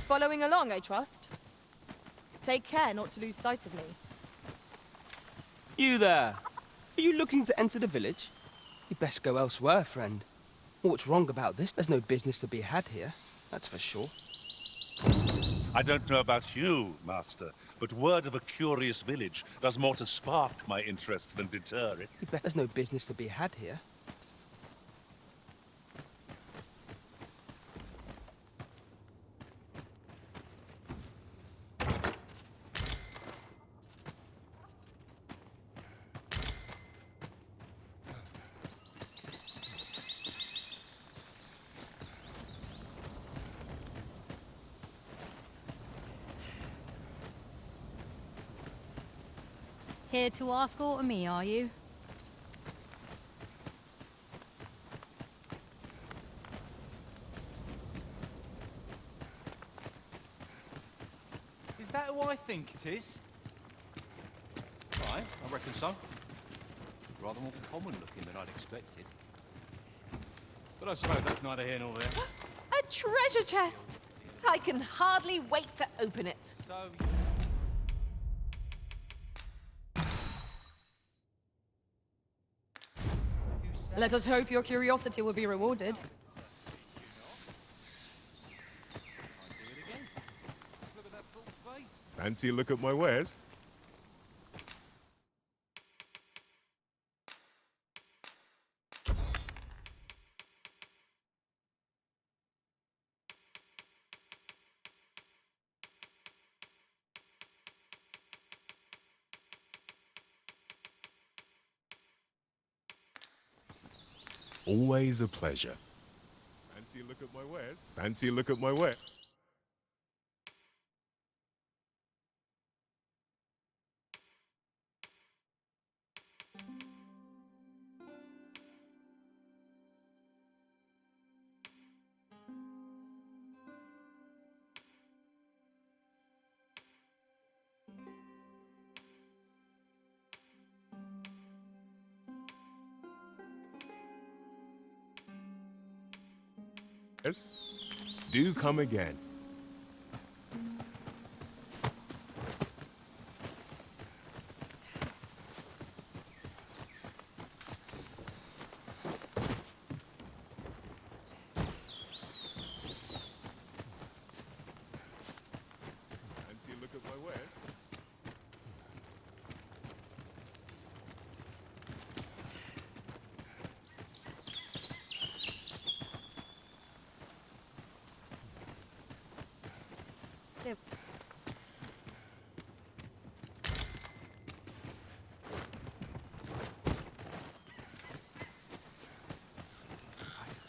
following along, I trust? Take care not to lose sight of me. You there! Are you looking to enter the village? You'd best go elsewhere, friend. What's wrong about this? There's no business to be had here, that's for sure. I don't know about you, Master, but word of a curious village does more to spark my interest than deter it. There's no business to be had here. Here to ask aught of me, are you? Is that who I think it is? Aye, I reckon so. Rather more common looking than I'd expected. But I suppose that's neither here nor there. A treasure chest! I can hardly wait to open it. So... Let us hope your curiosity will be rewarded. Fancy a look at my wares? Always a pleasure. Fancy a look at my wares? Fancy a look at my wares? Do come again. Fancy a look at my wares?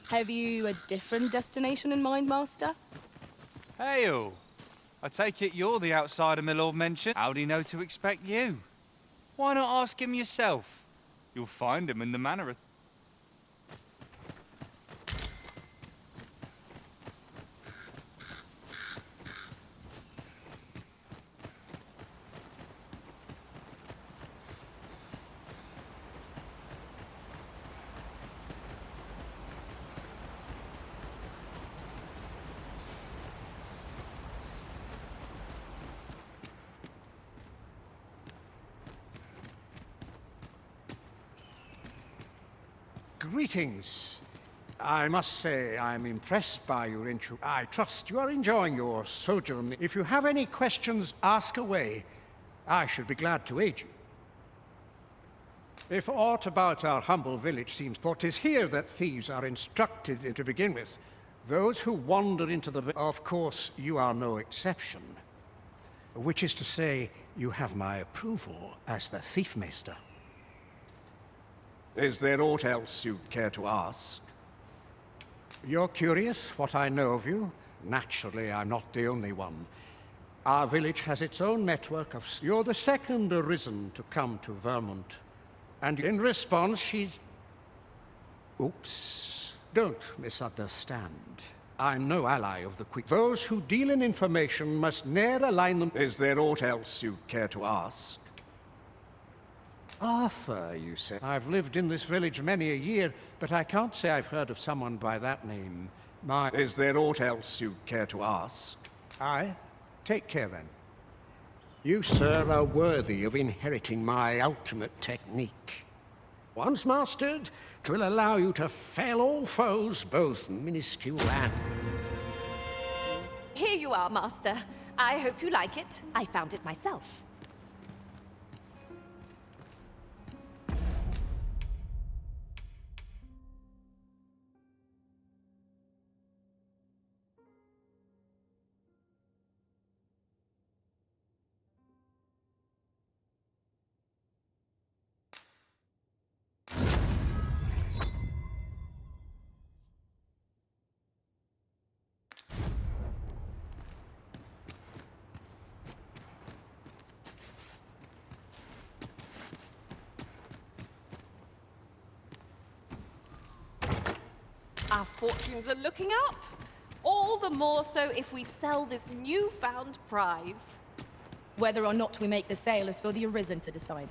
Have you a different destination in mind, Master? Hail! I take it you're the outsider my lord mentioned. How'd he know to expect you? Why not ask him yourself? You'll find him in the manor of... Greetings. I must say I'm impressed by your intro. I trust you are enjoying your sojourn. If you have any questions, ask away. I should be glad to aid you. If aught about our humble village seems, for 'tis here that thieves are instructed to begin with. Those who wander into the... Of course, you are no exception. Which is to say, you have my approval as the Thiefmaster. Is there aught else you'd care to ask? You're curious what I know of you? Naturally, I'm not the only one. Our village has its own network of... You're the second arisen to come to Vermont. And in response, she's... Oops. Don't misunderstand. I'm no ally of the Quick. Those who deal in information must ne'er align them... Is there aught else you'd care to ask? Arthur, you said. I've lived in this village many a year, but I can't say I've heard of someone by that name. Is there aught else you'd care to ask? Aye. Take care then. You, sir, are worthy of inheriting my ultimate technique. Once mastered, 'twill allow you to fell all foes, both minuscule and... Here you are, Master. I hope you like it. I found it myself. Our fortunes are looking up. All the more so if we sell this newfound prize. Whether or not we make the sale is for the Arisen to decide.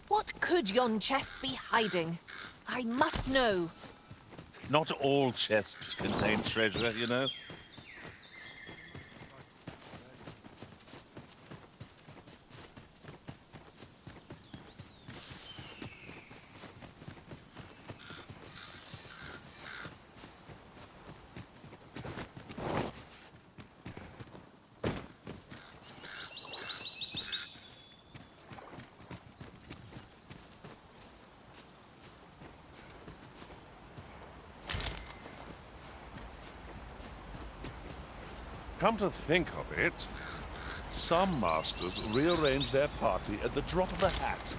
What could yon chest be hiding? I must know. Not all chests contain treasure, you know. Come to think of it, some masters rearrange their party at the drop of a hat.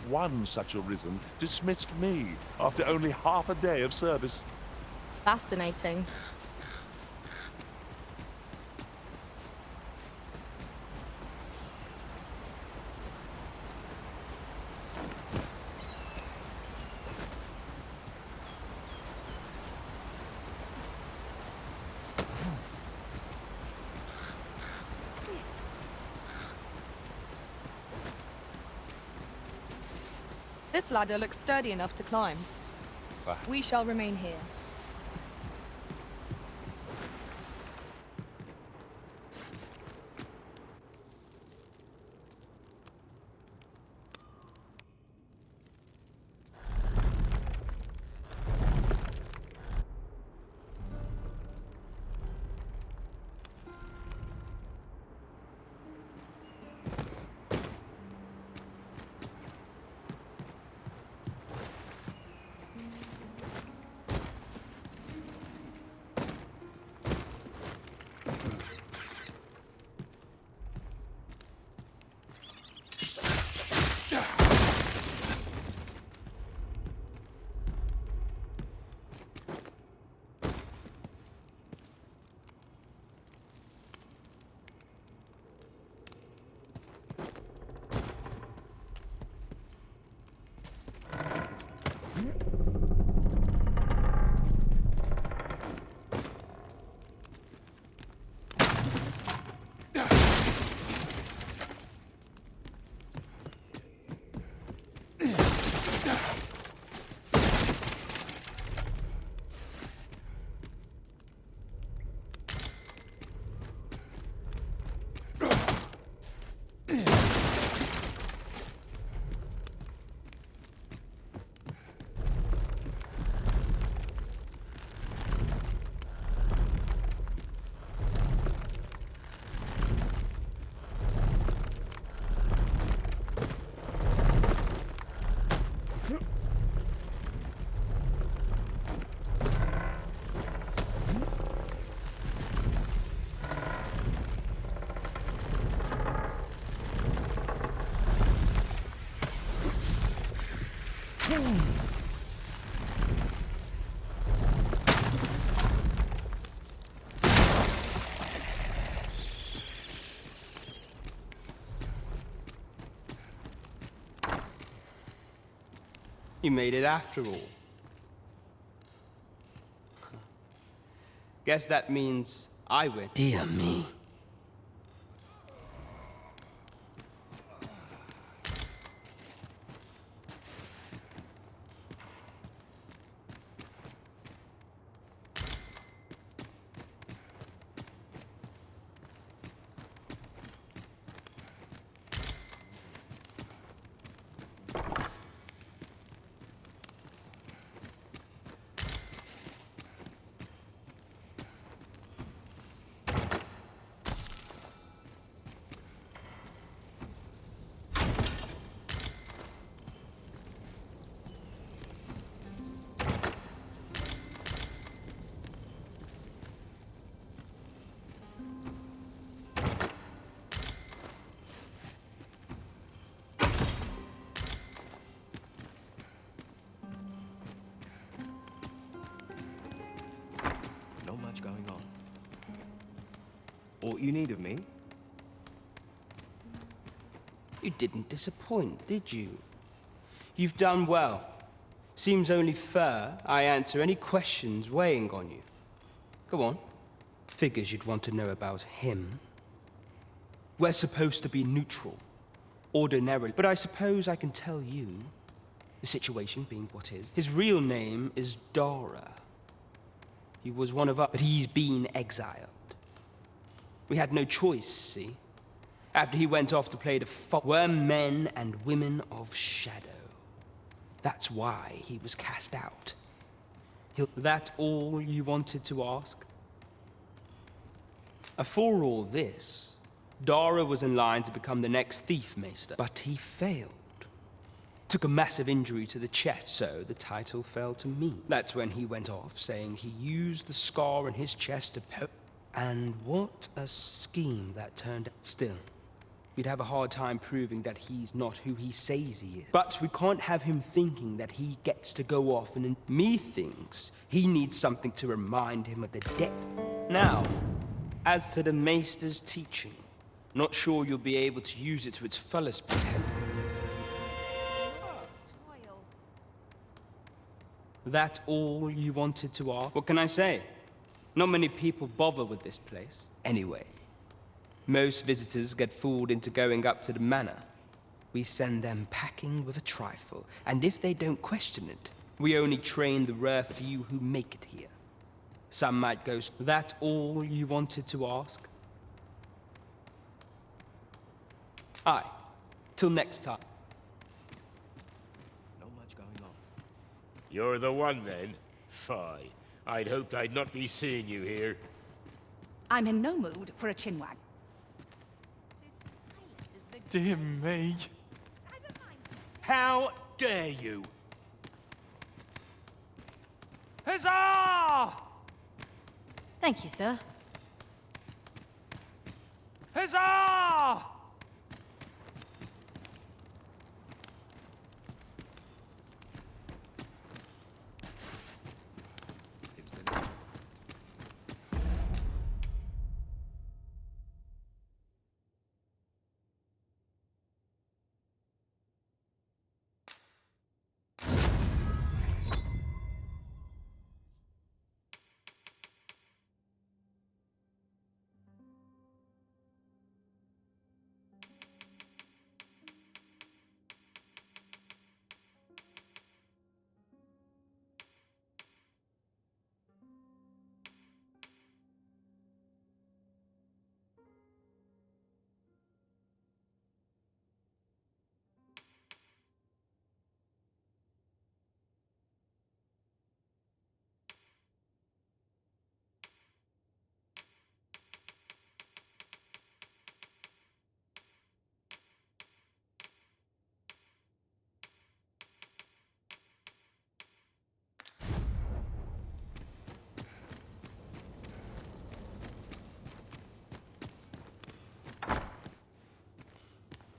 One such Arisen dismissed me after only half a day of service. Fascinating. This ladder looks sturdy enough to climb. Ah. We shall remain here. You made it after all. Guess that means I win. Dear me. Not much going on. What you need of me? You didn't disappoint, did you? You've done well. Seems only fair I answer any questions weighing on you. Go on. Figures you'd want to know about him. We're supposed to be neutral, ordinarily, but I suppose I can tell you, the situation being what is. His real name is Dara. He was one of us, but he's been exiled. We had no choice, see? After he went off to play the we're men and women of shadow. That's why he was cast out. That all you wanted to ask? For all this, Dara was in line to become the next thief maester, but he failed. Took a massive injury to the chest, so the title fell to me. That's when he went off, saying he used the scar on his chest to and what a scheme that turned out. Still, we'd have a hard time proving that he's not who he says he is. But we can't have him thinking that he gets to go off and me thinks he needs something to remind him of the debt. Now, as to the Maester's teaching, not sure you'll be able to use it to its fullest potential. That all you wanted to ask? What can I say? Not many people bother with this place. Anyway, most visitors get fooled into going up to the manor. We send them packing with a trifle, and if they don't question it, we only train the rare few who make it here. Some might go, that all you wanted to ask? Aye. Till next time. Not much going on. You're the one, then? Fie. I'd hoped I'd not be seeing you here. I'm in no mood for a chinwag. Dear me. How dare you? Huzzah! Thank you, sir. Huzzah!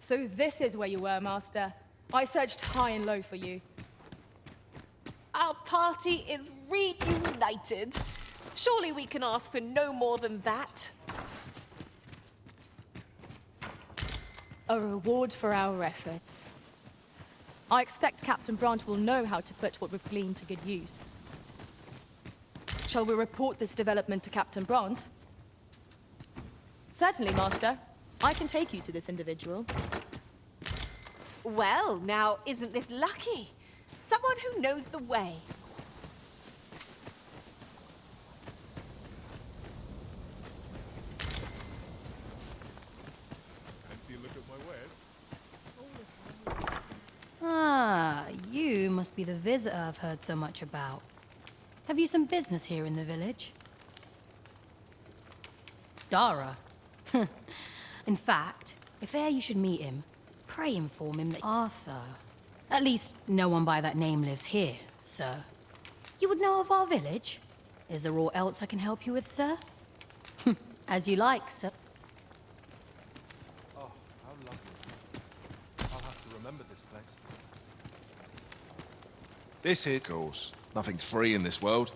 So this is where you were, Master. I searched high and low for you. Our party is reunited. Surely we can ask for no more than that. A reward for our efforts. I expect Captain Branch will know how to put what we've gleaned to good use. Shall we report this development to Captain Brant? Certainly, Master. I can take you to this individual. Well, now, isn't this lucky? Someone who knows the way. Fancy a look at my wares? Ah, you must be the visitor I've heard so much about. Have you some business here in the village? Dara? In fact, if e'er you should meet him, pray inform him that Arthur... At least, no one by that name lives here, sir. You would know of our village? Is there aught else I can help you with, sir? As you like, sir. Oh, how lovely. I'll have to remember this place. This here, of course. Nothing's free in this world.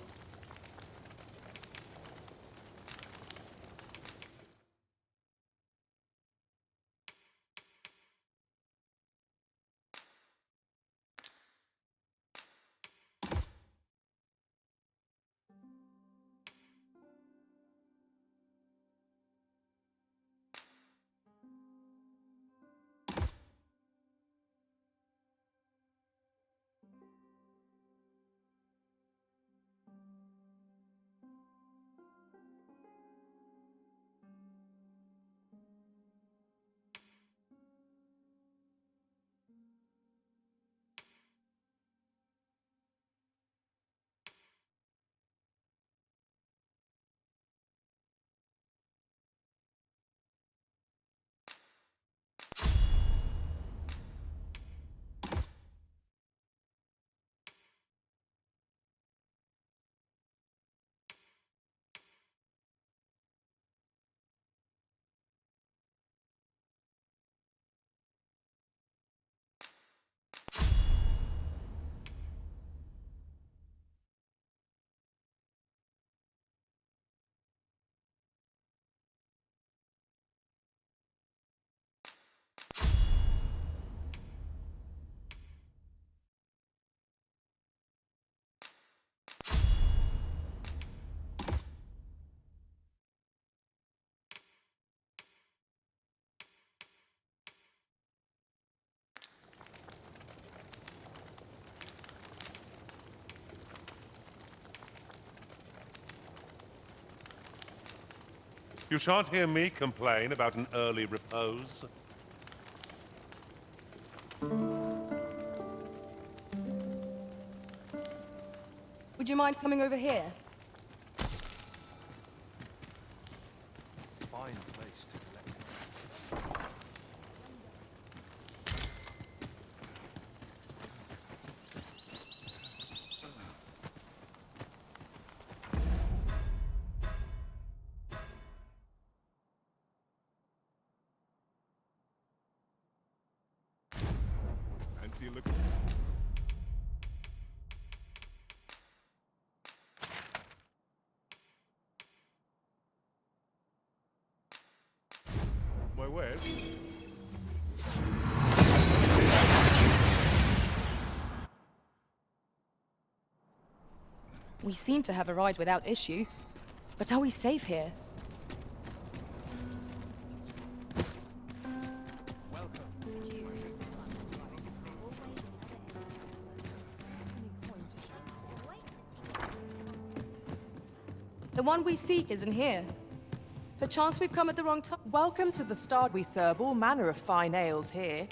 You shan't hear me complain about an early repose. Would you mind coming over here? Fine place to collect. Fancy a look. My wares? We seem to have arrived without issue. But are we safe here? The one we seek isn't here. Perchance we've come at the wrong time. Welcome to the Star. We serve all manner of fine ales here.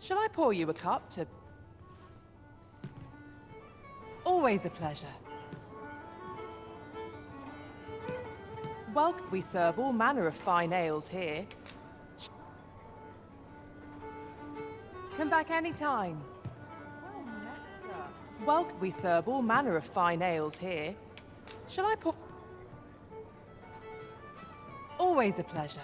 Shall I pour you a cup to... Always a pleasure. Welcome. We serve all manner of fine ales here. Come back anytime. Well met, sir. Welcome. We serve all manner of fine ales here. Shall I pour... Always a pleasure.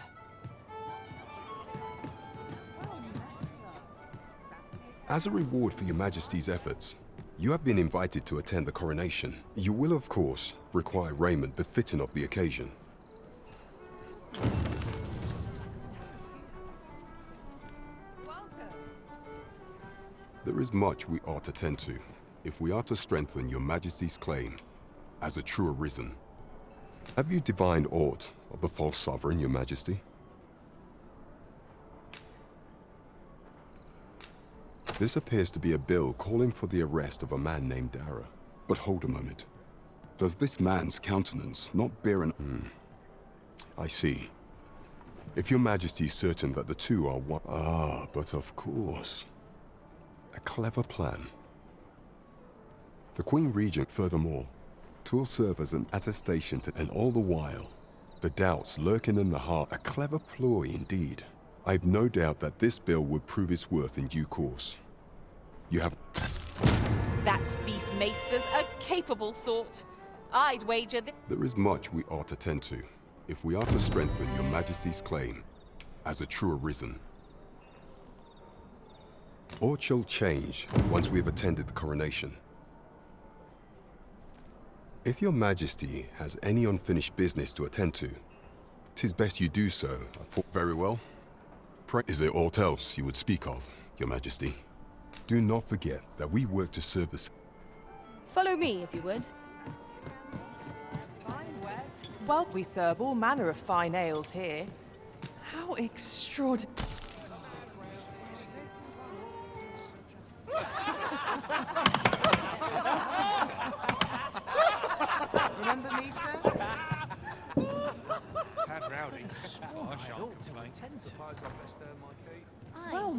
As a reward for your Majesty's efforts, you have been invited to attend the coronation. You will, of course, require raiment befitting of the occasion. There is much we ought to tend to if we are to strengthen your Majesty's claim as a true arisen. Have you divined aught of the false sovereign, your majesty? This appears to be a bill calling for the arrest of a man named Dara. But hold a moment. Does this man's countenance not bear an... I see. If your majesty is certain that the two are one... Ah, but of course. A clever plan. The Queen Regent, furthermore, 'twill serve as an attestation to... And all the while, the doubts lurking in the heart. A clever ploy indeed. I've no doubt that this bill would prove its worth in due course. You have... That thief maester's a capable sort. I'd wager that... There is much we ought to tend to, if we are to strengthen your majesty's claim as a true arisen. Aught shall change once we have attended the coronation. If your majesty has any unfinished business to attend to, 'tis best you do so. Very well. Is there aught else you would speak of, your majesty? Do not forget that we work to serve the... Follow me, if you would. Well, we serve all manner of fine ales here. How extraordinary. Remember me, sir? Tad Rowdy. I shan't complain. Well